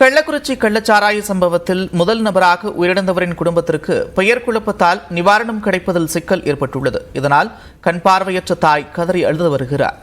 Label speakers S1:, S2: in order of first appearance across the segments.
S1: கள்ளக்குறிச்சி கள்ளச்சாராய சம்பவத்தில் முதல் நபராக உயிரிழந்தவரின் குடும்பத்திற்கு பெயர் குழப்பத்தால் நிவாரணம் கிடைப்பதில் சிக்கல் ஏற்பட்டுள்ளது. இதனால் கண் பார்வையற்ற தாய் கதறி அழுது வருகிறார்.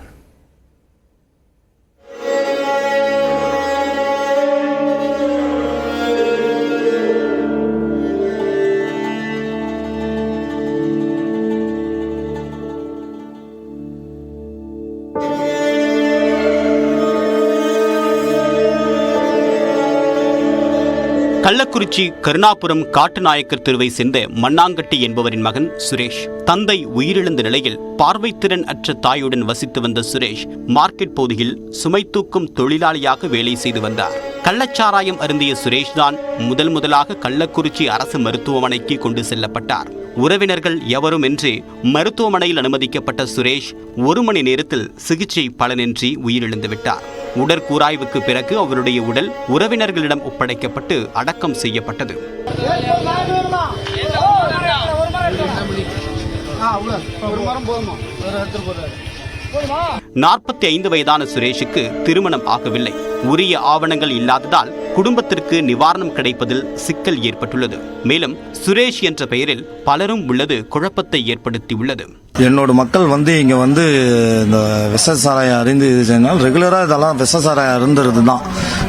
S2: கள்ளக்குறிச்சி கருணாபுரம் காட்டுநாயக்கர் தெருவை சேர்ந்த மண்ணாங்கட்டி என்பவரின் மகன் சுரேஷ். தந்தை உயிரிழந்த நிலையில் பார்வைத்திறன் அற்ற தாயுடன் வசித்து வந்த சுரேஷ் மார்க்கெட் பகுதியில் சுமை தூக்கும் தொழிலாளியாக வேலை செய்து வந்தார். கள்ளச்சாராயம் அருந்திய சுரேஷ் தான் முதலாக கள்ளக்குறிச்சி அரசு மருத்துவமனைக்கு கொண்டு செல்லப்பட்டார். உறவினர்கள் எவருமின்றி மருத்துவமனையில் அனுமதிக்கப்பட்ட சுரேஷ் 1 மணி நேரத்தில் சிகிச்சை பலனின்றி உயிரிழந்து விட்டார். உடற்கூராய்வுக்கு பிறகு அவருடைய உடல் உறவினர்களிடம் ஒப்படைக்கப்பட்டு அடக்கம் செய்யப்பட்டது. 45 வயதான சுரேஷுக்கு திருமணம் ஆகவில்லை. உரிய ஆவணங்கள் இல்லாததால் குடும்பத்திற்கு நிவாரணம் கிடைப்பதில் சிக்கல் ஏற்பட்டுள்ளது. மேலும் சுரேஷ் என்ற பெயரில் பலரும் உள்ளது குழப்பத்தை ஏற்படுத்தியுள்ளது.
S3: என்னோட மக்கள் இங்க இந்த விஷ சாராயம் அறிந்து இது செய்யணும். ரெகுலரா இதெல்லாம் விஷ சாராயம் அருந்துறது தான்.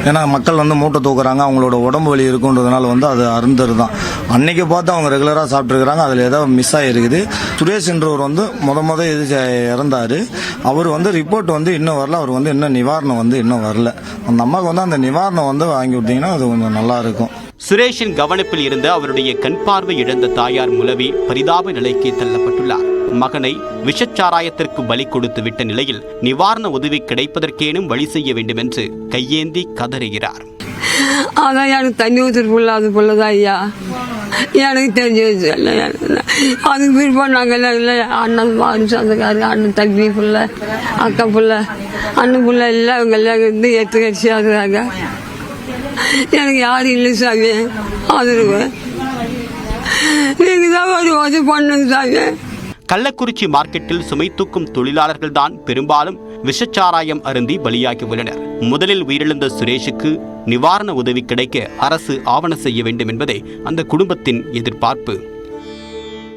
S3: ஏன்னா மக்கள் மூட்டை தூக்குறாங்க, அவங்களோட உடம்பு வலி இருக்குன்றதுனால அது அருந்துறது தான். அன்னைக்கு பார்த்து அவங்க ரெகுலரா சாப்பிட்டு இருக்கிறாங்க. அதுல ஏதோ மிஸ் ஆகிருக்குது. சுரேஷ் என்றவர் முத இது இறந்தாரு. அவர் ரிப்போர்ட் இன்னும் வரல. அவர் இன்னும் நிவாரணம் இன்னும் வரல. அந்த அம்மாவுக்கு அந்த நிவாரணம் வாங்கி விட்டீங்கன்னா அது கொஞ்சம் நல்லா இருக்கும்.
S2: சுரேஷின் கவனிப்பில் இருந்த அவருடைய கண் பார்வை இழந்த தாயார் முலவி பரிதாப நிலைக்கு தள்ளப்பட்டுள்ளார். மகனை விஷச்சாராயத்திற்கு பலி கொடுத்து விட்ட நிலையில் நிவாரண உதவி கிடைப்பதற்கேனும் வழி செய்ய வேண்டும் என்று கையேந்தி கதறுகிறார்.
S4: அதான் எனக்கு தண்ணி ஊற்றுல அது போலதான் ஐயா, எனக்கு தெரிஞ்சு அதுக்கு விருப்பம் நாங்கள் அண்ணன் சொந்தக்காரு, அண்ணன் தம்பி புள்ள, அக்கா புள்ள, அண்ணன் புள்ள எல்லாம் அவங்க எல்லாம் ஏற்று கட்சி ஆகுறாங்க. எனக்கு யாரும் இல்லை சாமி, ஆதரவு நீங்க தான் ஒரு உதவி பண்ணுங்க சாமி.
S2: கள்ளக்குறிச்சி மார்க்கெட்டில் சுமை தூக்கும் தொழிலாளர்கள் தான் பெரும்பாலும் விஷச்சாராயம் அருந்தி பலியாகி உள்ளனர். முதலில் உயிரிழந்த சுரேஷுக்கு நிவாரண உதவி கிடைக்க அரசு ஆவண செய்ய வேண்டும் என்பதே அந்த குடும்பத்தின் எதிர்பார்ப்பு.